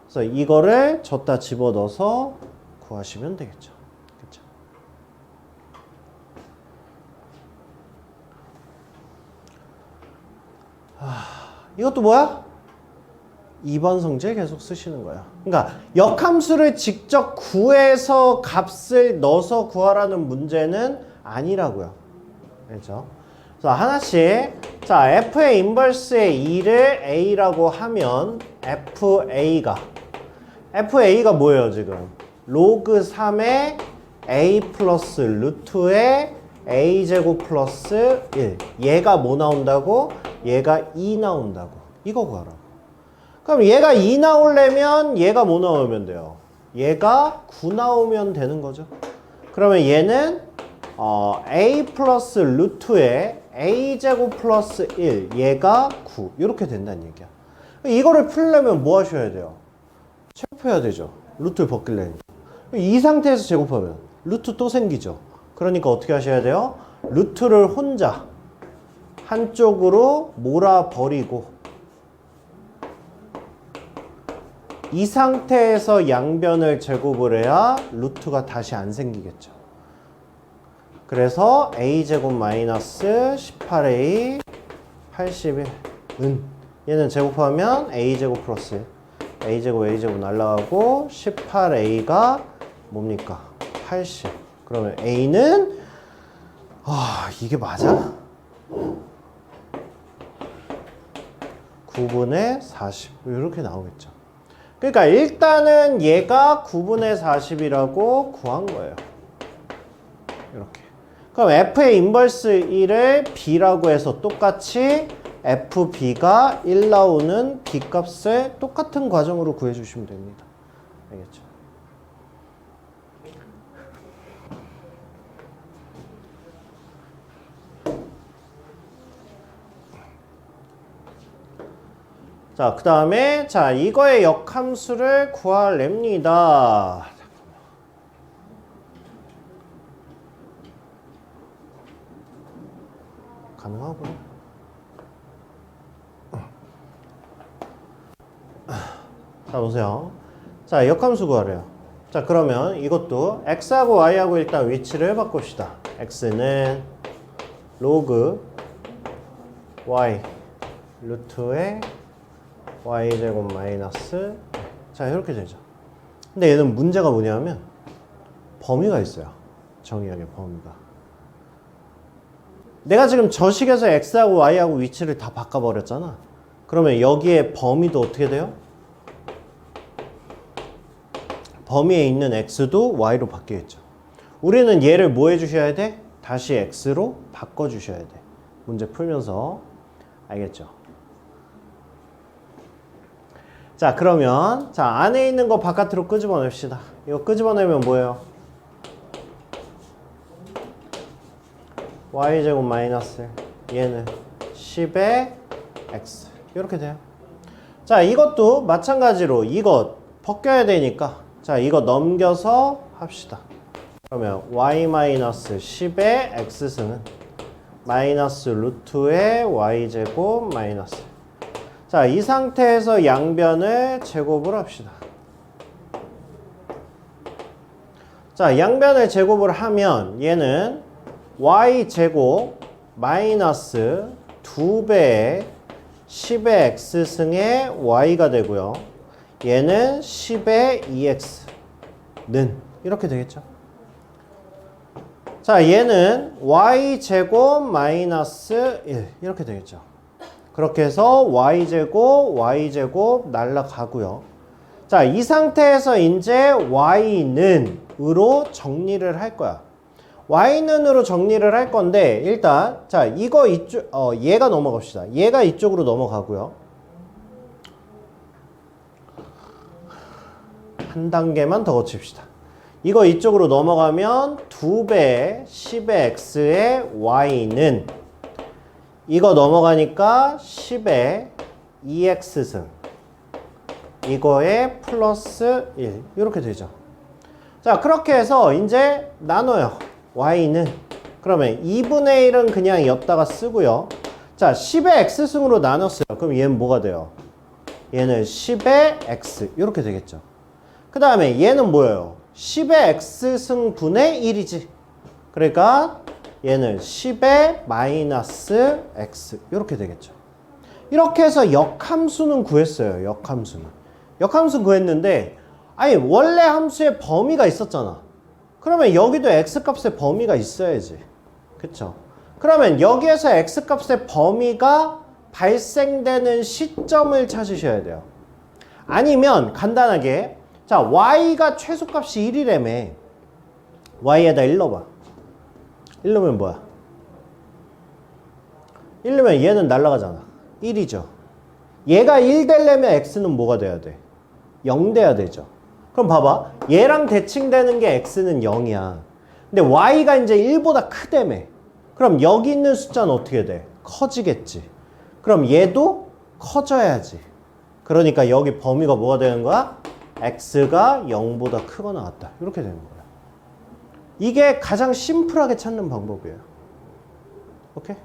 그래서 이거를 줬다 집어넣어서 구하시면 되겠죠. 그쵸? 이것도 뭐야? 2번 성질 계속 쓰시는 거예요. 그러니까 역함수를 직접 구해서 값을 넣어서 구하라는 문제는 아니라고요. 그렇죠? 그래서 하나씩 자 f의 인버스의 2를 a라고 하면 FA가 뭐예요 지금? 로그 3의 a 플러스 루트의 a제곱 플러스 1 얘가 뭐 나온다고? 얘가 2 나온다고. 이거 구하라고. 그럼 얘가 2 나오려면 얘가 뭐 나오면 돼요? 얘가 9 나오면 되는 거죠. 그러면 얘는 a 플러스 루트의 a제곱 플러스 1 얘가 9 이렇게 된다는 얘기야. 이거를 풀려면 뭐 하셔야 돼요? 제곱해야 되죠. 루트를 벗기려니까. 이 상태에서 제곱하면 루트 또 생기죠. 그러니까 어떻게 하셔야 돼요? 루트를 혼자 한쪽으로 몰아버리고 이 상태에서 양변을 제곱을 해야 루트가 다시 안 생기겠죠. 그래서 a제곱 마이너스 18a 81은 얘는 제곱하면 a제곱 플러스 a제곱 날라가고 18a가 뭡니까? 80. 그러면 a는 이게 맞아? 9분의 40 이렇게 나오겠죠. 그러니까 일단은 얘가 9분의 40이라고 구한 거예요. 이렇게. 그럼 f의 인버스 1을 b라고 해서 똑같이 fb가 1 나오는 b값을 똑같은 과정으로 구해주시면 됩니다. 알겠죠? 자, 그 다음에 자 이거의 역함수를 구하렵니다. 가능하구나. 자, 보세요. 자, 역함수 구하래요. 자, 그러면 이것도 x하고 y하고 일단 위치를 바꿉시다. x는 로그 y 루트의 y제곱 마이너스 자, 이렇게 되죠. 근데 얘는 문제가 뭐냐면 범위가 있어요. 정의역의 범위가. 내가 지금 저 식에서 x하고 y하고 위치를 다 바꿔버렸잖아. 그러면 여기에 범위도 어떻게 돼요? 범위에 있는 x도 y로 바뀌겠죠. 우리는 얘를 뭐 해주셔야 돼? 다시 x로 바꿔주셔야 돼. 문제 풀면서. 알겠죠? 자, 그러면 자 안에 있는 거 바깥으로 끄집어냅시다. 이거 끄집어내면 뭐예요? y제곱 마이너스 얘는 10의 x 이렇게 돼요. 자, 이것도 마찬가지로 이거 벗겨야 되니까 자 이거 넘겨서 합시다. 그러면 y 마이너스 10의 x승은 마이너스 루트의 y제곱 마이너스 자, 이 상태에서 양변을 제곱을 합시다. 자, 양변을 제곱을 하면 얘는 y제곱 마이너스 2배의 10의 x승의 y가 되고요. 얘는 10의 2x는 이렇게 되겠죠. 자, 얘는 y제곱 마이너스 1 이렇게 되겠죠. 그렇게 해서 y제곱 날라가고요. 자, 이 상태에서 이제 y는 으로 정리를 할 거야. y는으로 정리를 할 건데 일단 자, 이거 이쪽 얘가 넘어갑시다. 얘가 이쪽으로 넘어가고요. 한 단계만 더 거칩시다. 이거 이쪽으로 넘어가면 2배 10의 x의 y는 이거 넘어가니까 10의 2x승 이거에 플러스 1 이렇게 되죠. 자, 그렇게 해서 이제 나눠요. y는 그러면 2분의 1은 그냥 옆다가 쓰고요. 자, 10의 x승으로 나눴어요. 그럼 얘는 뭐가 돼요? 얘는 10의 x 이렇게 되겠죠. 그 다음에 얘는 뭐예요? 10의 x승 분의 1이지. 그러니까 얘는 10의 마이너스 x 이렇게 되겠죠. 이렇게 해서 역함수는 구했어요. 역함수 구했는데 아니 원래 함수의 범위가 있었잖아. 그러면 여기도 x값의 범위가 있어야지. 그쵸? 그러면 여기에서 x값의 범위가 발생되는 시점을 찾으셔야 돼요. 아니면 간단하게 자, y가 최소값이 1이라며 y에다 1 넣어봐. 1 넣으면 뭐야? 1 넣으면 얘는 날아가잖아. 1이죠. 얘가 1 되려면 x는 뭐가 돼야 돼? 0 돼야 되죠. 그럼 봐봐. 얘랑 대칭되는 게 x는 0이야. 근데 y가 이제 1보다 크다며. 그럼 여기 있는 숫자는 어떻게 돼? 커지겠지. 그럼 얘도 커져야지. 그러니까 여기 범위가 뭐가 되는 거야? x가 0보다 크거나 같다. 이렇게 되는 거야. 이게 가장 심플하게 찾는 방법이에요. 오케이?